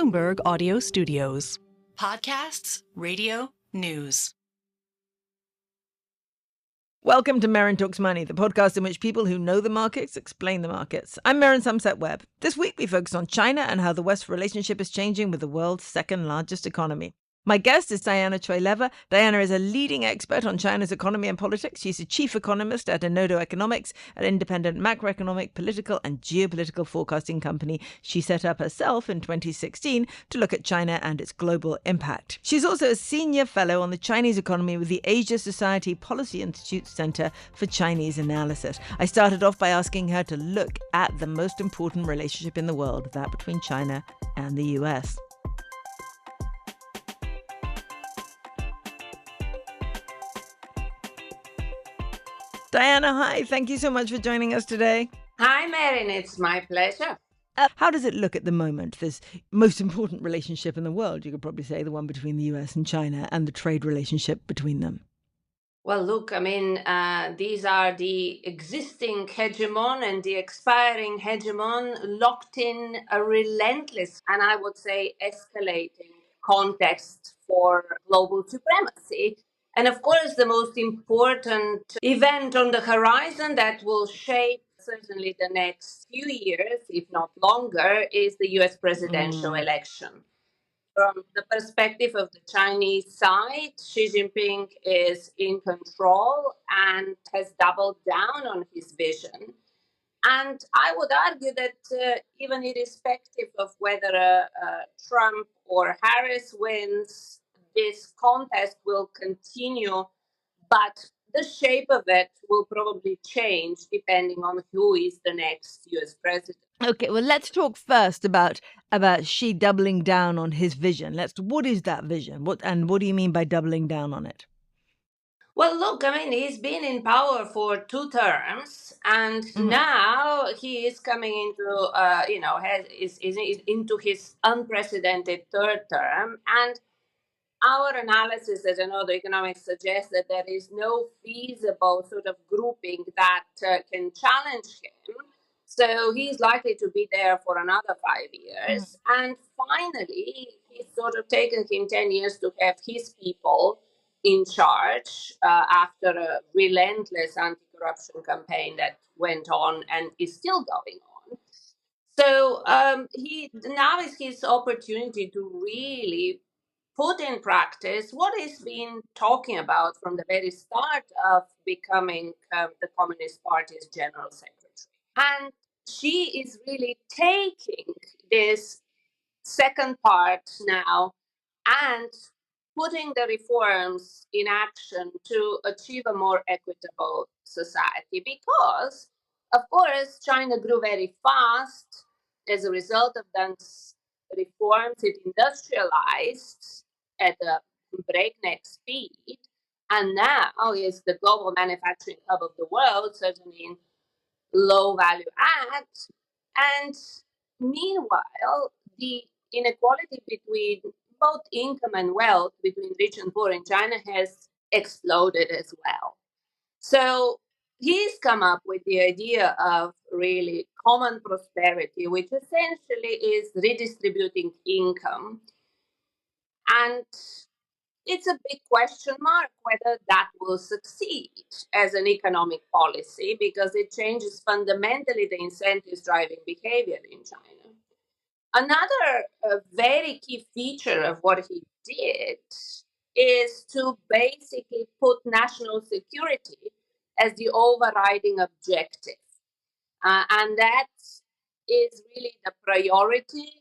Bloomberg Audio Studios. Podcasts, radio, news. Welcome to Merryn Talks Money, the podcast in which people who know the markets explain the markets. I'm Merryn Somerset Webb. This week we focus on China and how the West's relationship is changing with the world's second largest economy. My guest is Diana Choyleva. Diana is a leading expert on China's economy and politics. She's a chief economist at Enodo Economics, an independent macroeconomic, political and geopolitical forecasting company she set up herself in 2016 to look at China and its global impact. She's also a senior fellow on the Chinese economy with the Asia Society Policy Institute Center for Chinese Analysis. I started off by asking her to look at the most important relationship in the world, that between China and the US. Diana, hi. Thank you so much for joining us today. Hi, Merryn. It's my pleasure. How does it look at the moment, this most important relationship in the world? You could probably say the one between the US and China and the trade relationship between them. Well, look, these are the existing hegemon and the expiring hegemon locked in a relentless and I would say escalating context for global supremacy. And of course, the most important event on the horizon that will shape certainly the next few years, if not longer, is the US presidential election. From the perspective of the Chinese side, Xi Jinping is in control and has doubled down on his vision. And I would argue that even irrespective of whether Trump or Harris wins, this contest will continue, but the shape of it will probably change depending on who is the next US president. Okay, well, let's talk first about Xi doubling down on his vision. What is that vision? What do you mean by doubling down on it? Well, look, he's been in power for 2 terms, and now he is coming into, is into his unprecedented 3rd term. And our analysis at Enodo Economics suggests that there is no feasible sort of grouping that can challenge him. So he's likely to be there for another 5 years. And finally, it's sort of taken him 10 years to have his people in charge after a relentless anti-corruption campaign that went on and is still going on. So now is his opportunity to really put in practice what he's been talking about from the very start of becoming the Communist Party's general secretary. And she is really taking this second part now and putting the reforms in action to achieve a more equitable society. Because, of course, China grew very fast. As a result of those reforms, it industrialized at a breakneck speed, and now is the global manufacturing hub of the world, certainly in low value add. And meanwhile, the inequality between both income and wealth between rich and poor in China has exploded as well. So he's come up with the idea of really common prosperity, which essentially is redistributing income. And it's a big question mark whether that will succeed as an economic policy, because it changes fundamentally the incentives driving behavior in China. Another very key feature of what he did is to basically put national security as the overriding objective. And that is really the priority.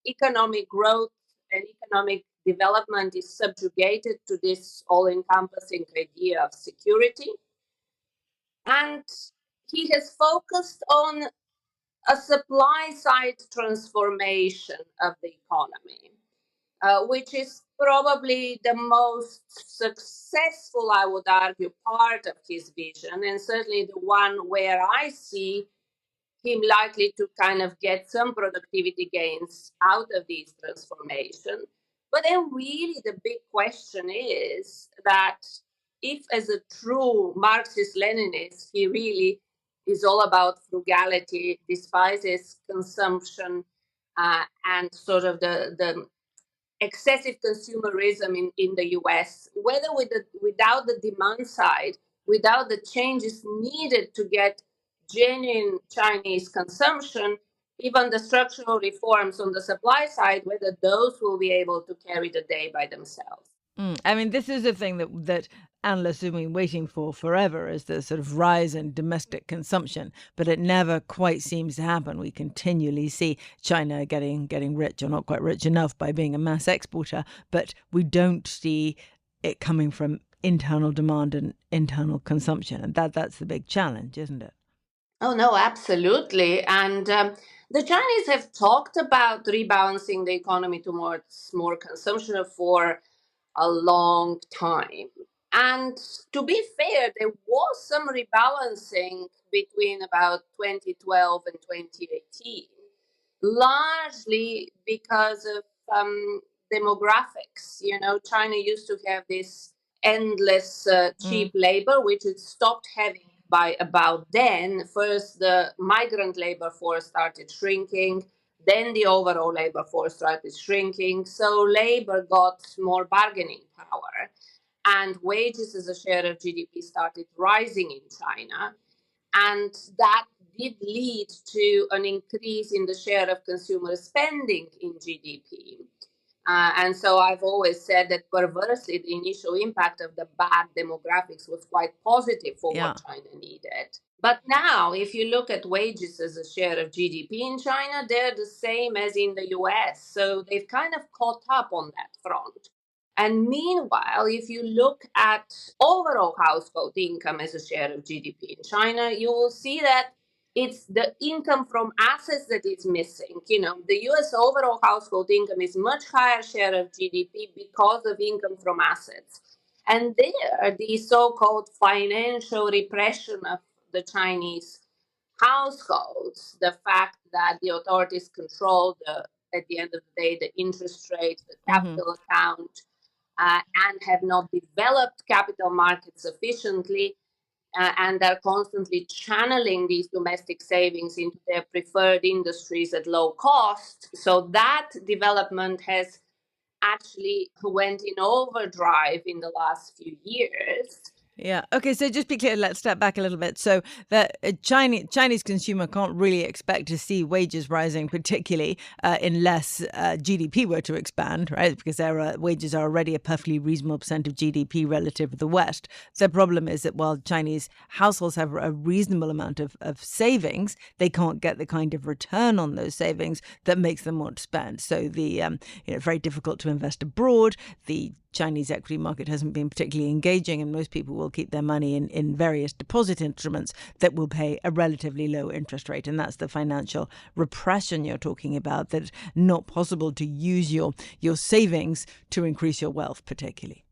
Economic growth and economic development is subjugated to this all-encompassing idea of security. And he has focused on a supply-side transformation of the economy, which is probably the most successful, I would argue, part of his vision, and certainly the one where I see him likely to kind of get some productivity gains out of these transformations. But then really the big question is that if, as a true Marxist-Leninist, he really is all about frugality, despises consumption, and sort of the excessive consumerism in the US, whether without the demand side, without the changes needed to get genuine Chinese consumption, even the structural reforms on the supply side, whether those will be able to carry the day by themselves. I mean, this is a thing that analysts have been waiting for forever, is the sort of rise in domestic consumption, but it never quite seems to happen. We continually see China getting rich, or not quite rich enough, by being a mass exporter, but we don't see it coming from internal demand and internal consumption, and that's the big challenge, isn't it? Oh, no, absolutely. And the Chinese have talked about rebalancing the economy towards more consumption for a long time. And to be fair, there was some rebalancing between about 2012 and 2018, largely because of demographics. You know, China used to have this endless cheap labor, which it stopped having by about then. First, the migrant labor force started shrinking. Then the overall labor force started shrinking. So labor got more bargaining power. And wages as a share of GDP started rising in China. And that did lead to an increase in the share of consumer spending in GDP. And so I've always said that perversely, the initial impact of the bad demographics was quite positive for what China needed. But now, if you look at wages as a share of GDP in China, they're the same as in the US. So they've kind of caught up on that front. And meanwhile, if you look at overall household income as a share of GDP in China, you will see that it's the income from assets that is missing. You know, the US overall household income is much higher share of GDP because of income from assets. And there, the so-called financial repression of the Chinese households, the fact that the authorities control at the end of the day, the interest rate, the capital account, and have not developed capital markets sufficiently, and are constantly channeling these domestic savings into their preferred industries at low cost. So that development has actually went in overdrive in the last few years. Yeah. Okay. So just be clear. Let's step back a little bit. So that Chinese consumer can't really expect to see wages rising, particularly unless GDP were to expand, right? Because their wages are already a perfectly reasonable percent of GDP relative to the West. The problem is that while Chinese households have a reasonable amount of savings, they can't get the kind of return on those savings that makes them want to spend. So it's very difficult to invest abroad. The Chinese equity market hasn't been particularly engaging, and most people will keep their money in various deposit instruments that will pay a relatively low interest rate. And that's the financial repression you're talking about, that it's not possible to use your savings to increase your wealth, particularly.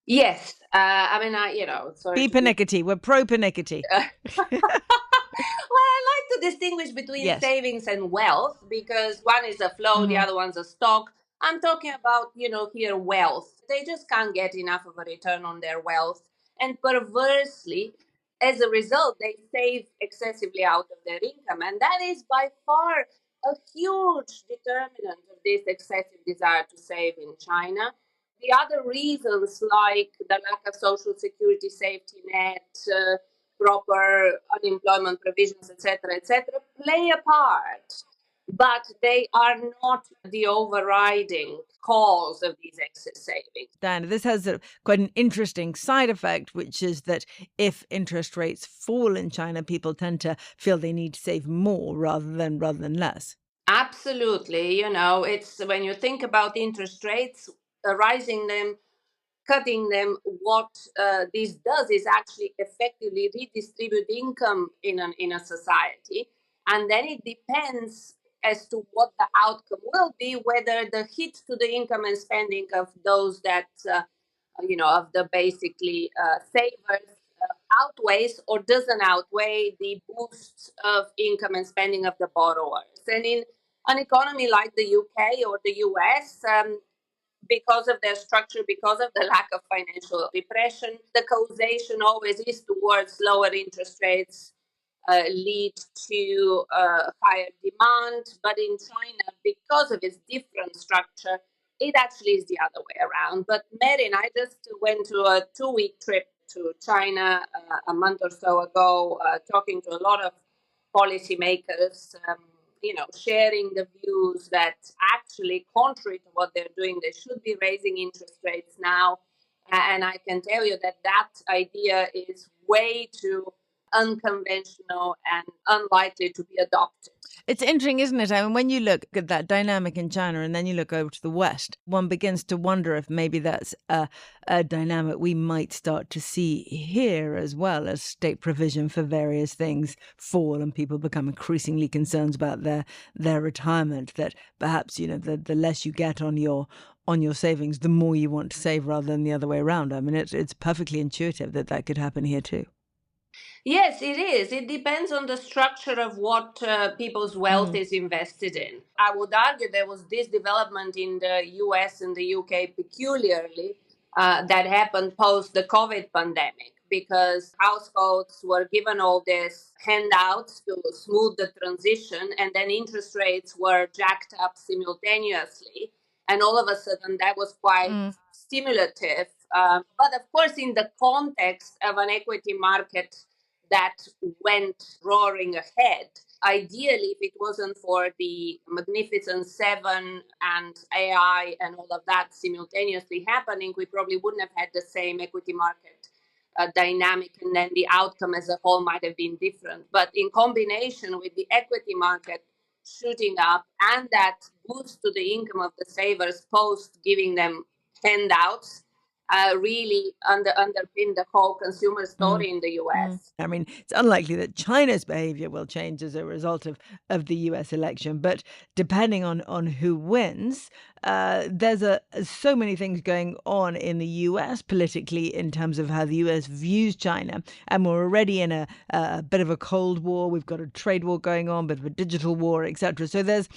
Yes. I mean, sorry. P-pernickety. We're pro-pernickety. Well, I like to distinguish between savings and wealth, because one is a flow, the other one's a stock. I'm talking about, here wealth. They just can't get enough of a return on their wealth. And perversely, as a result, they save excessively out of their income. And that is by far a huge determinant of this excessive desire to save in China. The other reasons, like the lack of social security safety net, proper unemployment provisions, etc., play a part. But they are not the overriding cause of these excess savings. Diana, this has quite an interesting side effect, which is that if interest rates fall in China, people tend to feel they need to save more rather than less. Absolutely. It's when you think about interest rates, rising them, cutting them, what this does is actually effectively redistribute income in a society. And then it depends as to what the outcome will be, whether the hit to the income and spending of those that, of the basically savers outweighs or doesn't outweigh the boost of income and spending of the borrowers. And in an economy like the UK or the US, because of their structure, because of the lack of financial repression, the causation always is towards lower interest rates, lead to higher demand. But in China, because of its different structure, it actually is the other way around. But Merryn, I just went to a 2-week trip to China a month or so ago, talking to a lot of policymakers, sharing the views that actually, contrary to what they're doing, they should be raising interest rates now. And I can tell you that that idea is way too unconventional and unlikely to be adopted. It's interesting, isn't it? I mean, when you look at that dynamic in China and then you look over to the West, one begins to wonder if maybe that's a dynamic we might start to see here as well, as state provision for various things fall and people become increasingly concerned about their retirement, that perhaps, the less you get on your savings, the more you want to save rather than the other way around. I mean, it's perfectly intuitive that could happen here too. Yes, it is. It depends on the structure of what people's wealth is invested in. I would argue there was this development in the US and the UK peculiarly that happened post the COVID pandemic, because households were given all these handouts to smooth the transition, and then interest rates were jacked up simultaneously. And all of a sudden, that was quite stimulative. But of course, in the context of an equity market that went roaring ahead. Ideally, if it wasn't for the Magnificent Seven and AI and all of that simultaneously happening, we probably wouldn't have had the same equity market dynamic, and then the outcome as a whole might have been different. But in combination with the equity market shooting up and that boost to the income of the savers post giving them handouts, really underpin the whole consumer story in the US. I mean, it's unlikely that China's behavior will change as a result of the US election, but depending on who wins, there's so many things going on in the US politically in terms of how the US views China. And we're already in a bit of a Cold War. We've got a trade war going on, bit of a digital war, etc. So there's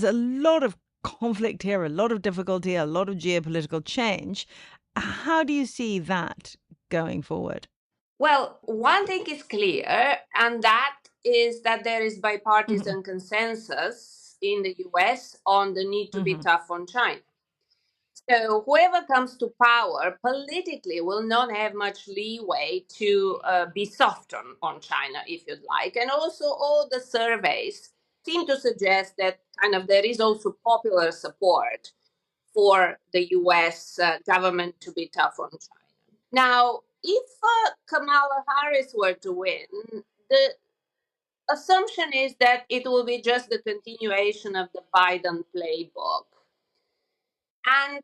a lot of conflict here, a lot of difficulty, a lot of geopolitical change. How do you see that going forward? Well, one thing is clear, and that is that there is bipartisan consensus in the US on the need to be tough on China. So whoever comes to power politically will not have much leeway to be soft on China, if you'd like. And also all the surveys seem to suggest that kind of there is also popular support for the US government to be tough on China. Now, if Kamala Harris were to win, the assumption is that it will be just the continuation of the Biden playbook. And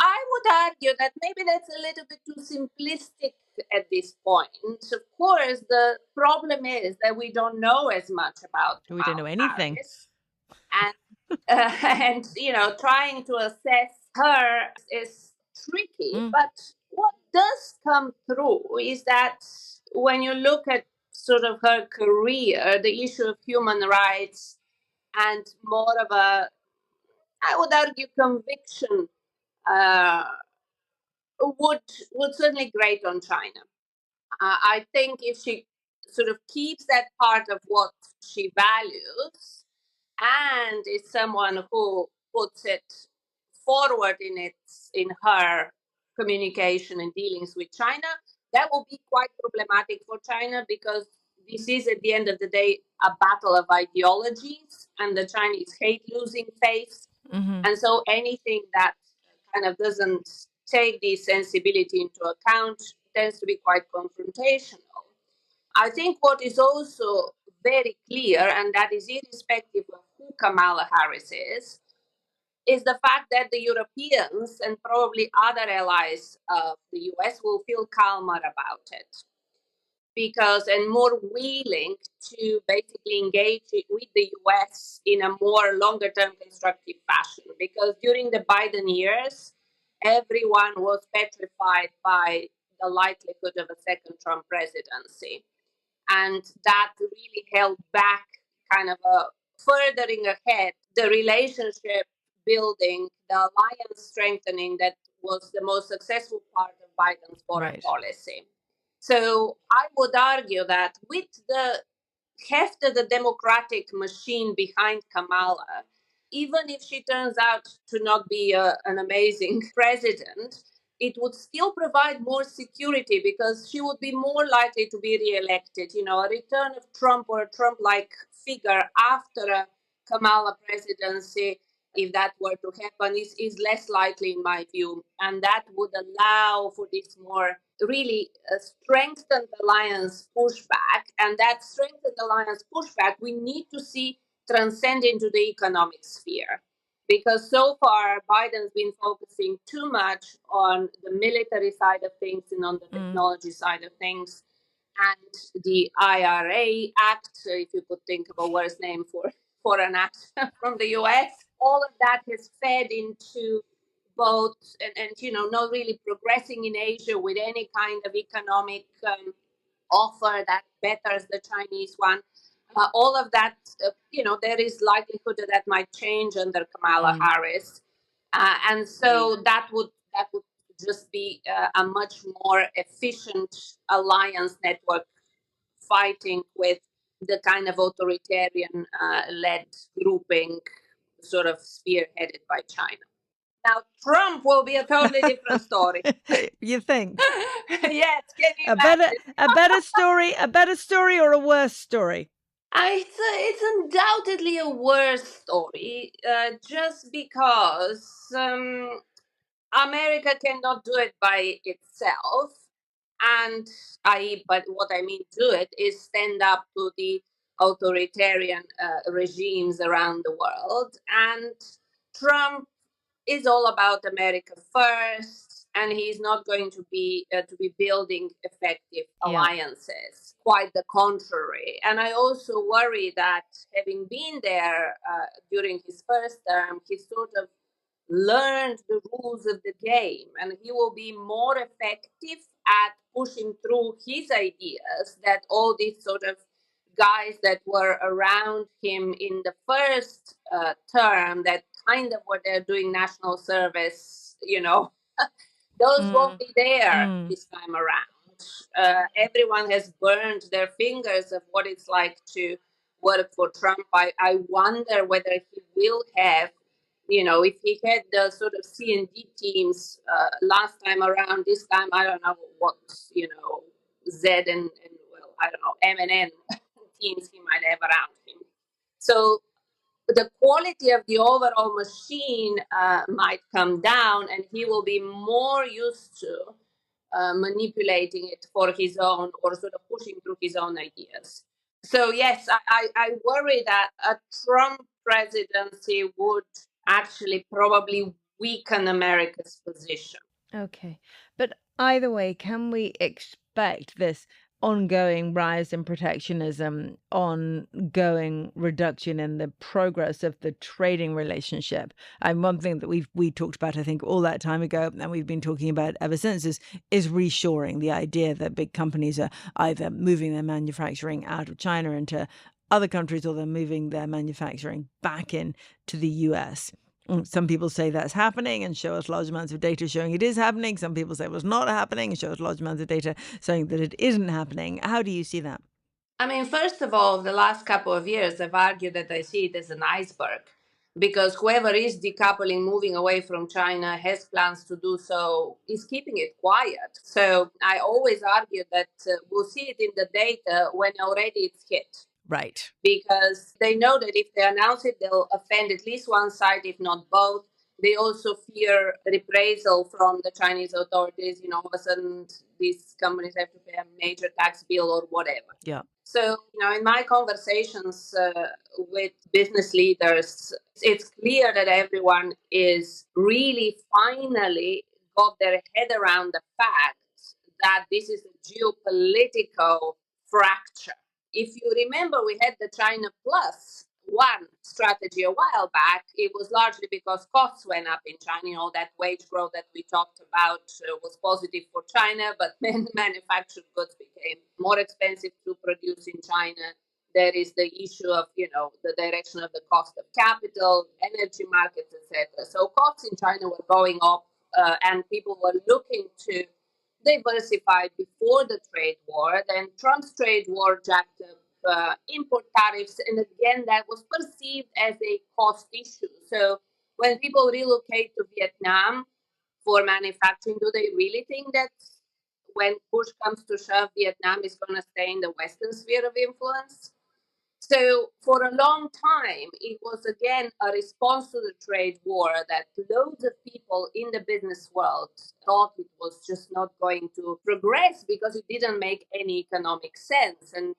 I would argue that maybe that's a little bit too simplistic at this point. Of course, the problem is that we don't know as much about We don't know anything. Harris. And trying to assess her is tricky. But what does come through is that when you look at sort of her career, the issue of human rights and more of a, I would argue, conviction would certainly grate on China. I think if she sort of keeps that part of what she values and is someone who puts it forward in her communication and dealings with China, that will be quite problematic for China, because this is at the end of the day a battle of ideologies, and the Chinese hate losing face. And so anything that kind of doesn't take the sensibility into account tends to be quite confrontational. I think what is also very clear, and that is irrespective of who Kamala Harris is the fact that the Europeans and probably other allies of the US will feel calmer about it, and more willing to basically engage with the US in a more longer term constructive fashion. Because during the Biden years, everyone was petrified by the likelihood of a second Trump presidency. And that really held back kind of a furthering ahead the relationship building, the alliance strengthening that was the most successful part of Biden's foreign policy. So I would argue that with the heft of the democratic machine behind Kamala, even if she turns out to not be an amazing president, it would still provide more security because she would be more likely to be reelected. You know, a return of Trump or a Trump-like figure after a Kamala presidency, if that were to happen, is less likely in my view. And that would allow for this more really strengthened alliance pushback. And that strengthened alliance pushback, we need to see transcend into the economic sphere. Because so far, Biden's been focusing too much on the military side of things and on the technology side of things. And the IRA Act, if you could think of a worse name for an act from the US, all of that has fed into both and not really progressing in Asia with any kind of economic offer that betters the Chinese one. All of that, there is likelihood that might change under Kamala Harris, and so that would just be a much more efficient alliance network fighting with the kind of authoritarian led grouping sort of spearheaded by China. Now, Trump will be a totally different story. You think? Yes, can you imagine? A better story or a worse story? It's undoubtedly a worse story, just because America cannot do it by itself. And but what I mean do it is stand up to the authoritarian regimes around the world. And Trump is all about America first, and he's not going to be building effective alliances. Quite the contrary. And I also worry that having been there during his first term, he sort of learned the rules of the game, and he will be more effective at pushing through his ideas that all these sort of guys that were around him in the first term that kind of were there doing national service, those won't be there this time around. Everyone has burned their fingers of what it's like to work for Trump. I wonder whether he will have, if he had the sort of C&D teams last time around, this time, I don't know what, Z and well, I don't know, M&N teams he might have around him. So the quality of the overall machine might come down, and he will be more used to manipulating it for his own or sort of pushing through his own ideas. So, yes, I worry that a Trump presidency would actually probably weaken America's position. Okay. But either way, can we expect this ongoing rise in protectionism, ongoing reduction in the progress of the trading relationship? And one thing that we talked about, I think, all that time ago, and we've been talking about ever since, is reshoring, the idea that big companies are either moving their manufacturing out of China into other countries, or they're moving their manufacturing back into the US. Some people say that's happening and show us large amounts of data showing it is happening. Some people say it was not happening and show us large amounts of data saying that it isn't happening. How do you see that? I mean, first of all, the last couple of years, I've argued that I see it as an iceberg, because whoever is decoupling, moving away from China, has plans to do so, is keeping it quiet. So I always argue that we'll see it in the data when already it's hit. Right. Because they know that if they announce it, they'll offend at least one side, if not both. They also fear reprisal from the Chinese authorities. All of a sudden, these companies have to pay a major tax bill or whatever. Yeah. So, in my conversations with business leaders, it's clear that everyone is really finally got their head around the fact that this is a geopolitical fracture. If you remember, we had the China Plus One strategy a while back. It was largely because costs went up in China. That wage growth that we talked about was positive for China, but manufactured goods became more expensive to produce in China. There is the issue of, the direction of the cost of capital, energy markets, etc. So costs in China were going up, and people were looking to diversified before the trade war. Then Trump's trade war jacked up import tariffs, and again, that was perceived as a cost issue. So when people relocate to Vietnam for manufacturing, do they really think that when push comes to shove, Vietnam is going to stay in the Western sphere of influence? So for a long time, it was again a response to the trade war that loads of people in the business world thought it was just not going to progress because it didn't make any economic sense. And,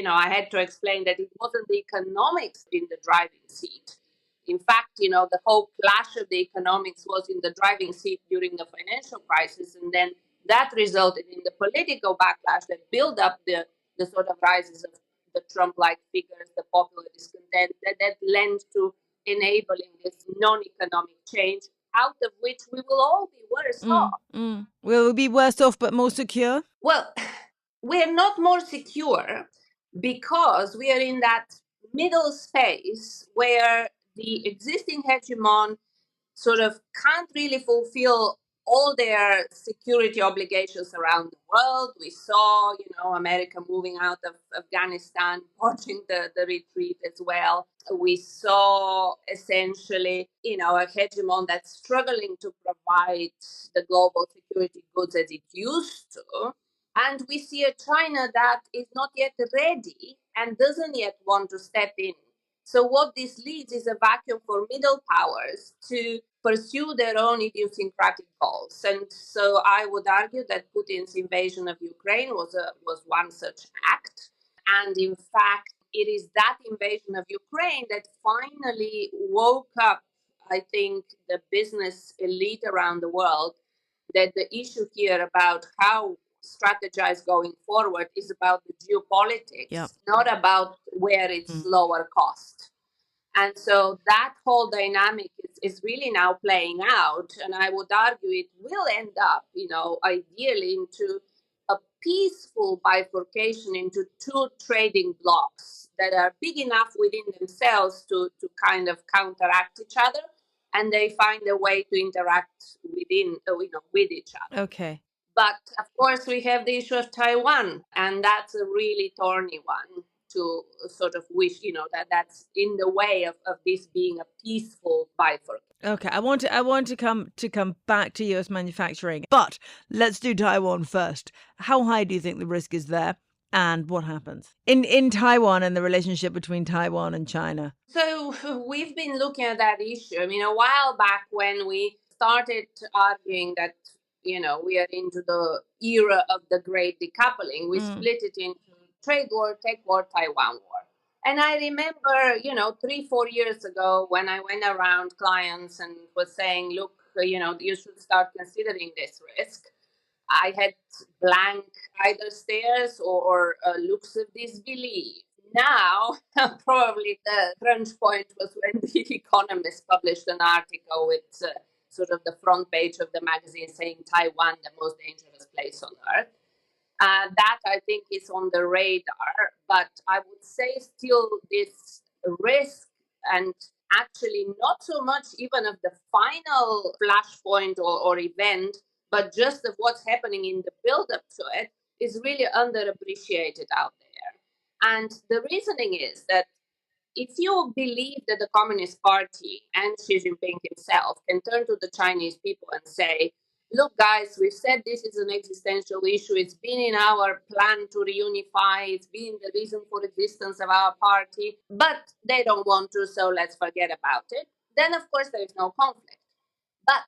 I had to explain that it wasn't the economics in the driving seat. In fact, the whole clash of the economics was in the driving seat during the financial crisis. And then that resulted in the political backlash that built up the sort of rises of the Trump-like figures, the popular discontent, that led to enabling this non-economic change, out of which we will all be worse off. Will we be worse off but more secure? Well, we're not more secure because we are in that middle space where the existing hegemon sort of can't really fulfill all their security obligations around the world. We saw, America moving out of Afghanistan, watching the retreat as well. We saw essentially, a hegemon that's struggling to provide the global security goods as it used to. And we see a China that is not yet ready and doesn't yet want to step in. So what this leads is a vacuum for middle powers to pursue their own idiosyncratic goals. And so I would argue that Putin's invasion of Ukraine was one such act. And in fact, it is that invasion of Ukraine that finally woke up, I think, the business elite around the world, that the issue here about how strategize going forward is about the geopolitics, not about where it's lower cost. And so that whole dynamic is really now playing out. And I would argue it will end up, ideally into a peaceful bifurcation into two trading blocks that are big enough within themselves to kind of counteract each other. And they find a way to interact with each other. Okay. But of course, we have the issue of Taiwan, and that's a really thorny one to sort of wish, that's in the way of this being a peaceful bifurcation. Okay, I want to come back to US manufacturing, but let's do Taiwan first. How high do you think the risk is there? And what happens in Taiwan and the relationship between Taiwan and China? So we've been looking at that issue. I mean, a while back when we started arguing that, we are into the era of the great decoupling, we split it into trade war, tech war, Taiwan war. And I remember, 3-4 years ago when I went around clients and was saying, look, you should start considering this risk. I had blank either stares or looks of disbelief. Now, probably the crunch point was when the Economist published an article with sort of the front page of the magazine saying Taiwan, the most dangerous place on earth. That I think is on the radar, but I would say still this risk, and actually not so much even of the final flashpoint or event, but just of what's happening in the build-up to it, is really underappreciated out there. And the reasoning is that if you believe that the Communist Party and Xi Jinping himself can turn to the Chinese people and say, look, guys, we've said this is an existential issue. It's been in our plan to reunify. It's been the reason for existence of our party. But they don't want to, so let's forget about it. Then, of course, there is no conflict. But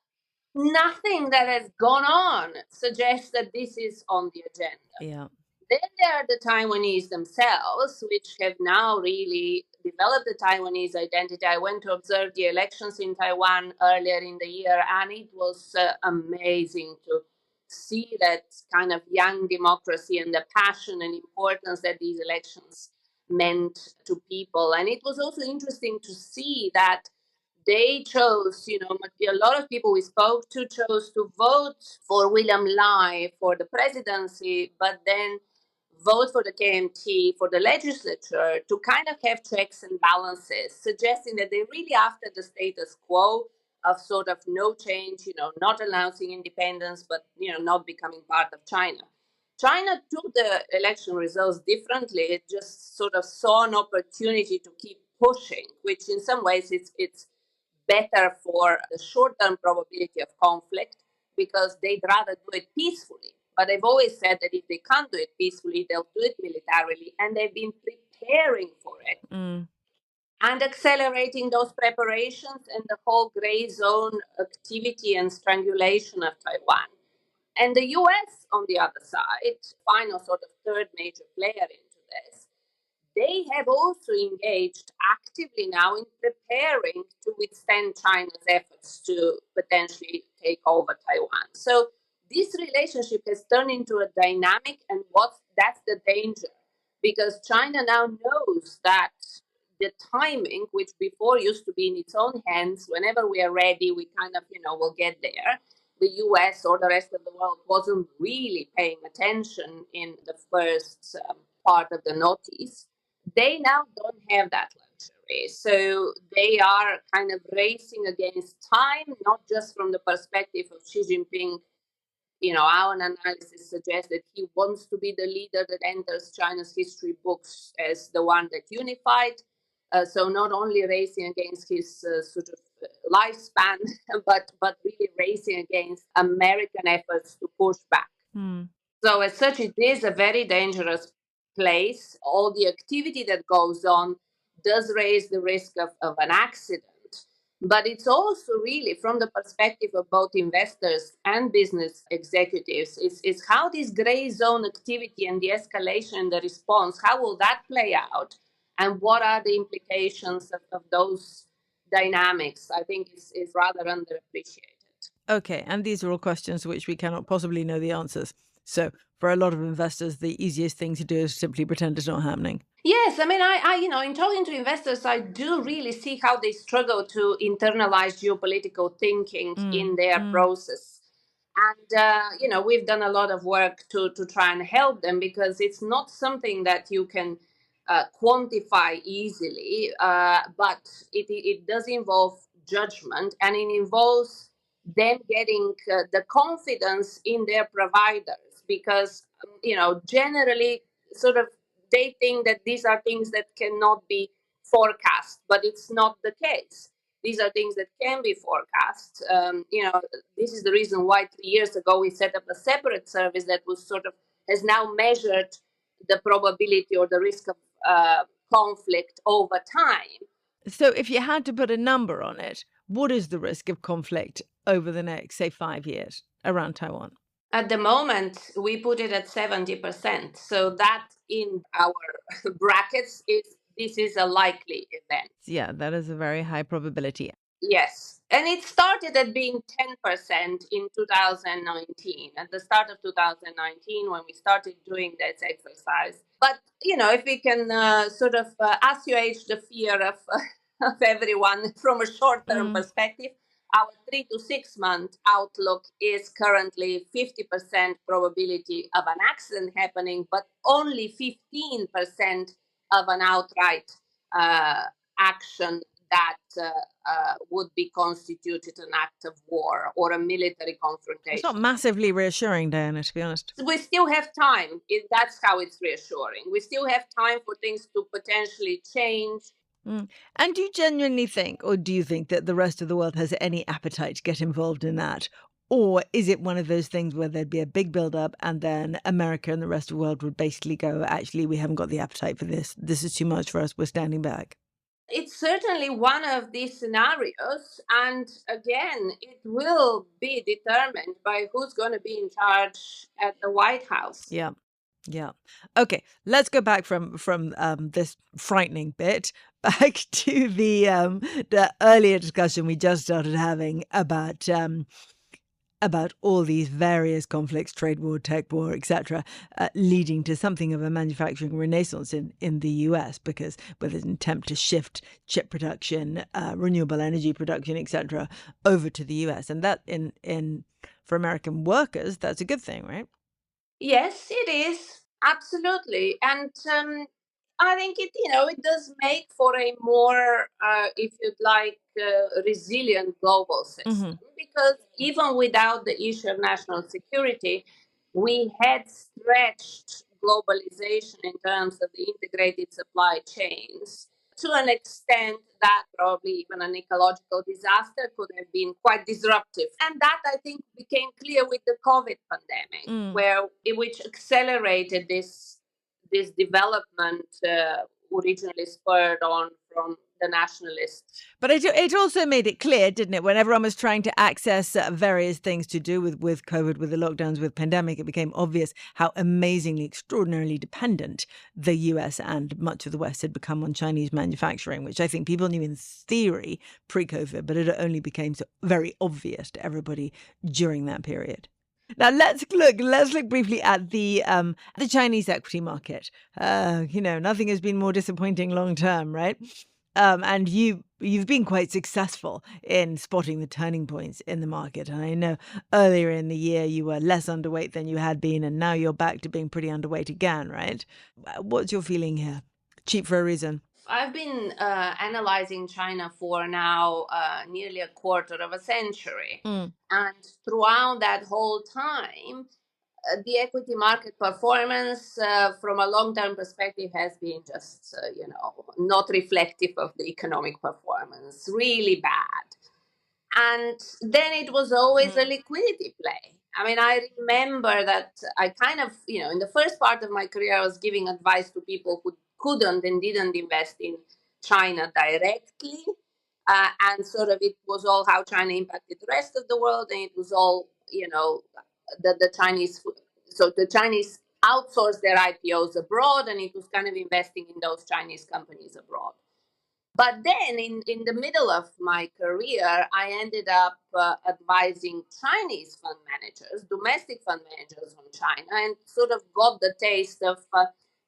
nothing that has gone on suggests that this is on the agenda. Yeah. Then there are the Taiwanese themselves, which have now really developed the Taiwanese identity. I went to observe the elections in Taiwan earlier in the year, and it was amazing to see that kind of young democracy and the passion and importance that these elections meant to people. And it was also interesting to see that they chose, a lot of people we spoke to chose to vote for William Lai for the presidency, but then vote for the KMT, for the legislature, to kind of have checks and balances, suggesting that they're really after the status quo, of sort of no change, not announcing independence, but, not becoming part of China. China took the election results differently. It just sort of saw an opportunity to keep pushing, which in some ways it's better for the short-term probability of conflict because they'd rather do it peacefully. But they've always said that if they can't do it peacefully, they'll do it militarily, and they've been preparing for it. And accelerating those preparations and the whole gray zone activity and strangulation of Taiwan. And the US, on the other side, final sort of third major player into this, they have also engaged actively now in preparing to withstand China's efforts to potentially take over Taiwan. So this relationship has turned into a dynamic, and that's the danger, because China now knows that the timing, which before used to be in its own hands, whenever we are ready, we kind of, will get there. The US or the rest of the world wasn't really paying attention in the first part of the notice. They now don't have that luxury. So they are kind of racing against time, not just from the perspective of Xi Jinping. Our analysis suggests that he wants to be the leader that enters China's history books as the one that unified. So not only racing against his sort of lifespan, but really racing against American efforts to push back. So as such, it is a very dangerous place. All the activity that goes on does raise the risk of an accident. But it's also really from the perspective of both investors and business executives, is how this gray zone activity and the escalation and the response, how will that play out? And what are the implications of those dynamics? I think is rather underappreciated. Okay, and these are all questions which we cannot possibly know the answers. So for a lot of investors, the easiest thing to do is simply pretend it's not happening. Yes, I mean, I in talking to investors, I do really see how they struggle to internalize geopolitical thinking in their process. And, we've done a lot of work to try and help them, because it's not something that you can quantify easily, but it does involve judgment, and it involves them getting the confidence in their providers, because, generally sort of they think that these are things that cannot be forecast, but it's not the case. These are things that can be forecast. This is the reason why 3 years ago we set up a separate service that has now measured the probability or the risk of conflict over time. So if you had to put a number on it, what is the risk of conflict over the next, say, 5 years around Taiwan? At the moment, we put it at 70%. So that in our brackets this is a likely event. Yeah, that is a very high probability. Yes. And it started at being 10% in 2019, at the start of 2019, when we started doing this exercise. But, if we can assuage the fear of everyone from a short-term perspective, our 3 to 6 month outlook is currently 50% probability of an accident happening, but only 15% of an outright action that would be constituted an act of war or a military confrontation. It's not massively reassuring, Diana, to be honest. We still have time. That's how it's reassuring. We still have time for things to potentially change. And do you genuinely think, or do you think that the rest of the world has any appetite to get involved in that? Or is it one of those things where there'd be a big build-up and then America and the rest of the world would basically go, actually, we haven't got the appetite for this. This is too much for us. We're standing back. It's certainly one of these scenarios. And again, it will be determined by who's going to be in charge at the White House. Yeah. Yeah. Okay. Let's go back from this frightening bit back to the earlier discussion we just started having about all these various conflicts, trade war, tech war, etc., leading to something of a manufacturing renaissance in the US, because with an attempt to shift chip production, renewable energy production, etc., over to the US, and that in for American workers, that's a good thing, right? Yes, it is. Absolutely. And I think it does make for a more, if you'd like, resilient global Hmm. system. Because even without the issue of national security, we had stretched globalization in terms of the integrated supply chains to an extent that probably even an ecological disaster could have been quite disruptive. And that, I think, became clear with the COVID pandemic, Mm. which accelerated this development, originally spurred on from the nationalists. But it also made it clear, didn't it, when everyone was trying to access various things to do with COVID, with the lockdowns, with pandemic, it became obvious how amazingly, extraordinarily dependent the US and much of the West had become on Chinese manufacturing, which I think people knew in theory pre-COVID, but it only became so very obvious to everybody during that period. Now let's look briefly at the Chinese equity market. Nothing has been more disappointing long term, right? And you've been quite successful in spotting the turning points in the market. And I know earlier in the year you were less underweight than you had been, and now you're back to being pretty underweight again, right? What's your feeling here? Cheap for a reason. I've been analyzing China for now nearly a quarter of a century. Mm. And throughout that whole time, the equity market performance from a long-term perspective has been just, not reflective of the economic performance, really bad. And then it was always a liquidity play. I mean, I remember that I kind of, in the first part of my career, I was giving advice to people who couldn't and didn't invest in China directly. And sort of it was all how China impacted the rest of the world. And it was all, the Chinese. So the Chinese outsourced their IPOs abroad, and it was kind of investing in those Chinese companies abroad. But then in the middle of my career, I ended up advising Chinese fund managers, domestic fund managers from China, and sort of got the taste of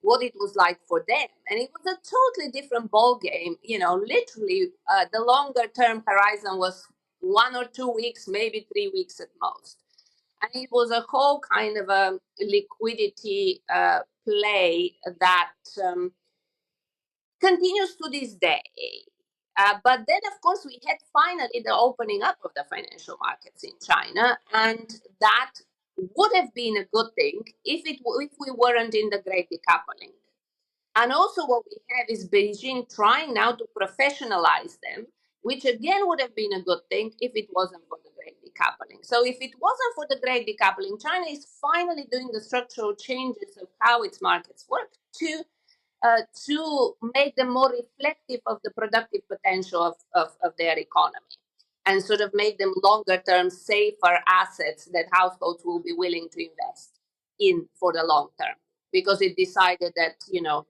what it was like for them. And it was a totally different ball game. Literally, the longer term horizon was 1 or 2 weeks, maybe 3 weeks at most. And it was a whole kind of a liquidity play that continues to this day. But then, of course, we had finally the opening up of the financial markets in China, and that would have been a good thing if we weren't in the great decoupling. And also, what we have is Beijing trying now to professionalize them, which again would have been a good thing if it wasn't for the great decoupling. So, if it wasn't for the great decoupling, China is finally doing the structural changes of how its markets work to make them more reflective of the productive potential of their economy and sort of make them longer term, safer assets that households will be willing to invest in for the long term, because it decided that,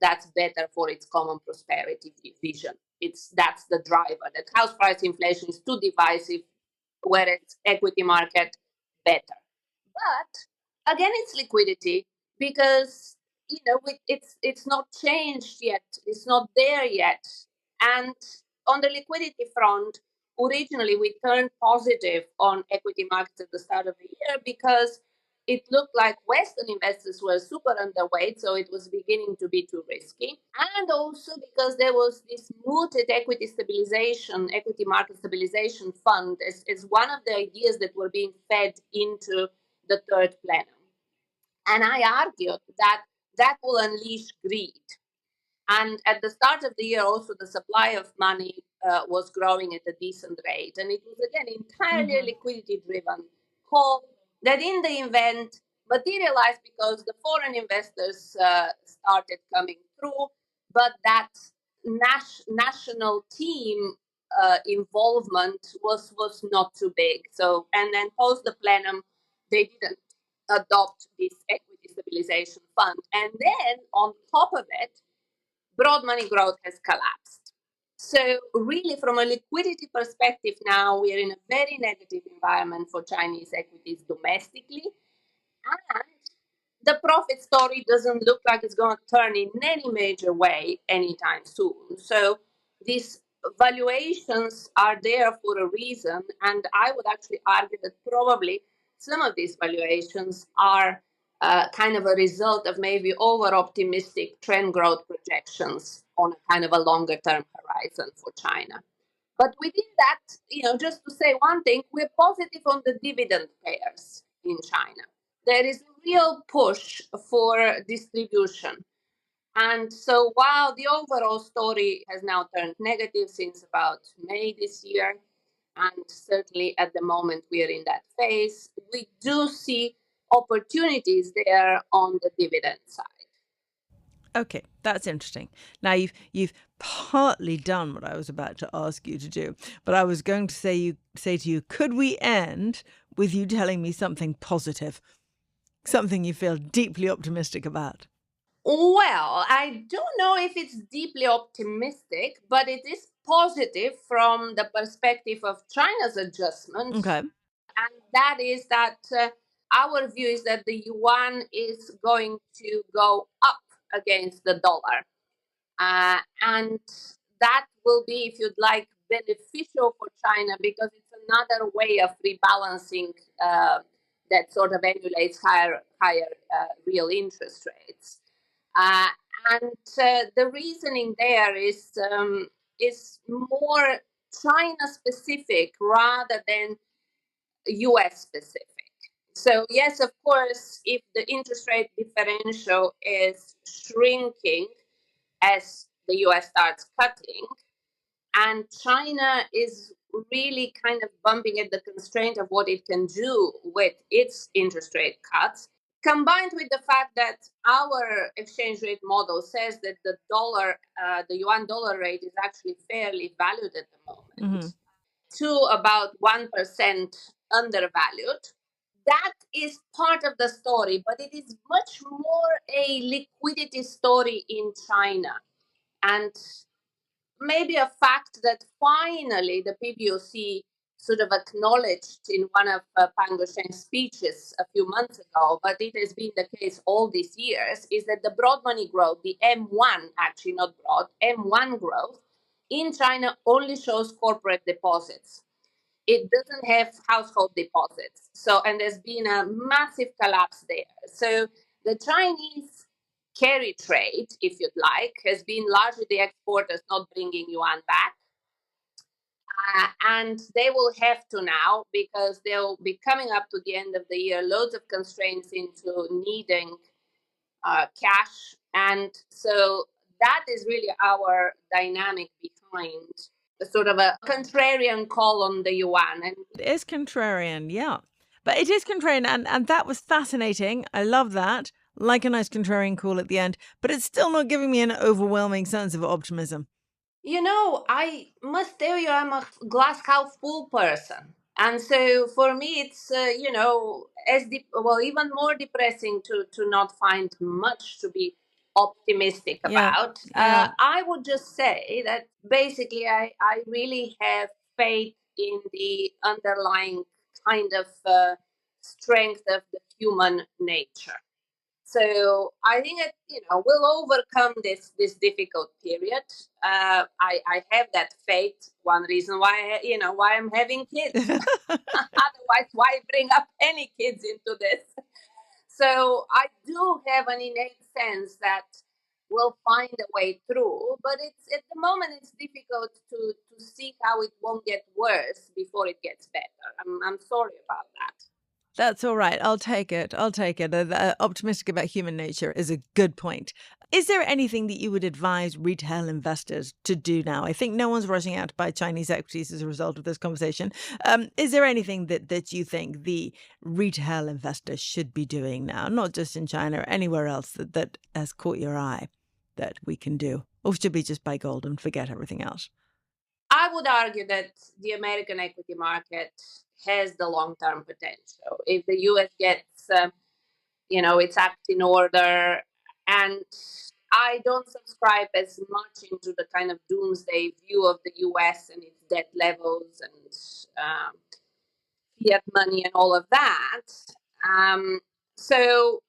that's better for its common prosperity vision. That's the driver, that house price inflation is too divisive, whereas equity market better. But again, it's liquidity, because it's not changed yet. It's not there yet. And on the liquidity front, originally we turned positive on equity markets at the start of the year because it looked like Western investors were super underweight, so it was beginning to be too risky. And also because there was this mooted equity market stabilization fund as one of the ideas that were being fed into the third plenum. And I argued that that will unleash greed. And at the start of the year, also the supply of money was growing at a decent rate. And it was, again, entirely a liquidity driven call that in the event materialized because the foreign investors started coming through, but that national team involvement was not too big. So, and then post the plenum, they didn't adopt this equity stabilization fund. And then on top of it, broad money growth has collapsed. So really, from a liquidity perspective now, we are in a very negative environment for Chinese equities domestically. And the profit story doesn't look like it's going to turn in any major way anytime soon. So these valuations are there for a reason. And I would actually argue that probably some of these valuations are kind of a result of maybe over-optimistic trend growth projections on a kind of a longer-term horizon for China. But within that, just to say one thing, we're positive on the dividend payers in China. There is a real push for distribution. And so while the overall story has now turned negative since about May this year, and certainly at the moment we are in that phase, we do see opportunities there on the dividend side. Okay, that's interesting. Now you've partly done what I was about to ask you to do, but I was going to say to you, could we end with you telling me something positive, something you feel deeply optimistic about? Well, I don't know if it's deeply optimistic, but it is positive from the perspective of China's adjustment. Okay. And that is that our view is that the yuan is going to go up against the dollar. And that will be, if you'd like, beneficial for China because it's another way of rebalancing that sort of emulates higher real interest rates. And the reasoning there is more China specific rather than US specific. So yes, of course, if the interest rate differential is shrinking as the US starts cutting, and China is really kind of bumping at the constraint of what it can do with its interest rate cuts, combined with the fact that our exchange rate model says that the yuan dollar rate is actually fairly valued at the moment, to about 1% undervalued. That is part of the story, but it is much more a liquidity story in China. And maybe a fact that finally the PBOC sort of acknowledged in one of Pang Gaucheng's speeches a few months ago, but it has been the case all these years, is that the broad money growth, the M1, actually not broad, M1 growth in China only shows corporate deposits. It doesn't have household deposits. So, and there's been a massive collapse there. So the Chinese carry trade, if you'd like, has been largely the exporters not bringing yuan back. And they will have to now, because they'll be coming up to the end of the year, loads of constraints into needing cash. And so that is really our dynamic behind sort of a contrarian call on the yuan. And it is contrarian, yeah. But it is contrarian, and that was fascinating. I love that. Like a nice contrarian call at the end, but it's still not giving me an overwhelming sense of optimism. I must tell you, I'm a glass half full person. And so for me, it's, even more depressing to not find much to be optimistic about. Yeah. I would just say that basically I really have faith in the underlying kind of strength of the human nature. So I think that we'll overcome this difficult period. I have that faith. One reason why I'm having kids. Otherwise, why bring up any kids into this? So I do have an innate sense that we'll find a way through. But it's at the moment it's difficult to see how it won't get worse before it gets better. I'm sorry about that. That's all right. I'll take it. Optimistic about human nature is a good point. Is there anything that you would advise retail investors to do now? I think no one's rushing out to buy Chinese equities as a result of this conversation. Is there anything that you think the retail investor should be doing now, not just in China or anywhere else that has caught your eye that we can do? Or should we just buy gold and forget everything else? I would argue that the American equity market has the long-term potential. If the U.S. gets, its act in order, and I don't subscribe as much into the kind of doomsday view of the U.S. and its debt levels and fiat money and all of that. So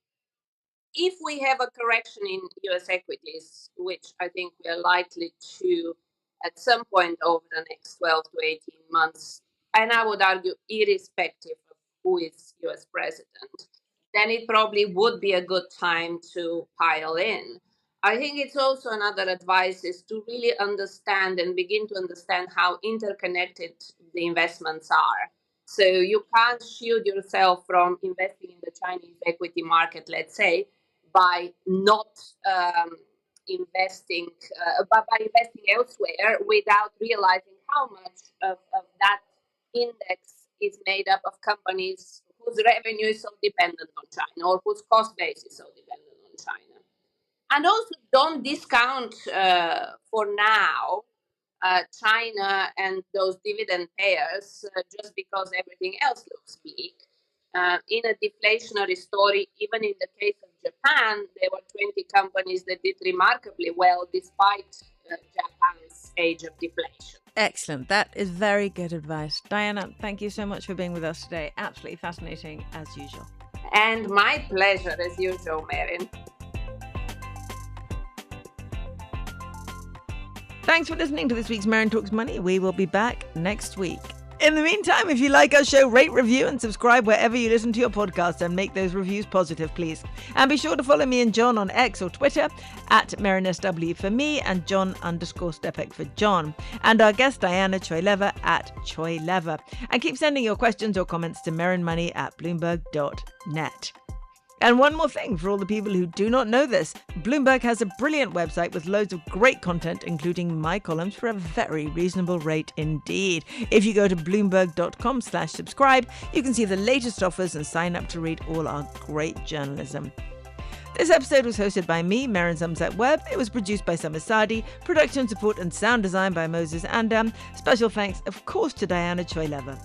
if we have a correction in U.S. equities, which I think we are likely to at some point over the next 12 to 18 months, and I would argue irrespective of who is U.S. president, then it probably would be a good time to pile in. I think it's also another advice is to really understand and begin to understand how interconnected the investments are. So you can't shield yourself from investing in the Chinese equity market, let's say, by not investing, by investing elsewhere without realizing how much of that index is made up of companies whose revenue is so dependent on China or whose cost base is so dependent on China. And also don't discount for now China and those dividend payers just because everything else looks bleak. In a deflationary story, even in the case of Japan, there were 20 companies that did remarkably well despite Japan's age of deflation. Excellent. That is very good advice. Diana, thank you so much for being with us today. Absolutely fascinating as usual. And my pleasure as usual, Merryn. Thanks for listening to this week's Merryn Talks Money. We will be back next week. In the meantime, if you like our show, rate, review, and subscribe wherever you listen to your podcast, and make those reviews positive, please. And be sure to follow me and John on X or Twitter at MerrynSW for me and John_Stepek for John. And our guest Diana Choyleva at Choyleva. And keep sending your questions or comments to merrynmoney@bloomberg.net. And one more thing for all the people who do not know this, Bloomberg has a brilliant website with loads of great content, including my columns for a very reasonable rate indeed. If you go to bloomberg.com/subscribe, you can see the latest offers and sign up to read all our great journalism. This episode was hosted by me, Merryn Somerset Webb. It was produced by Summer Sadi, production support and sound design by Moses Andam. Special thanks, of course, to Diana Choyleva.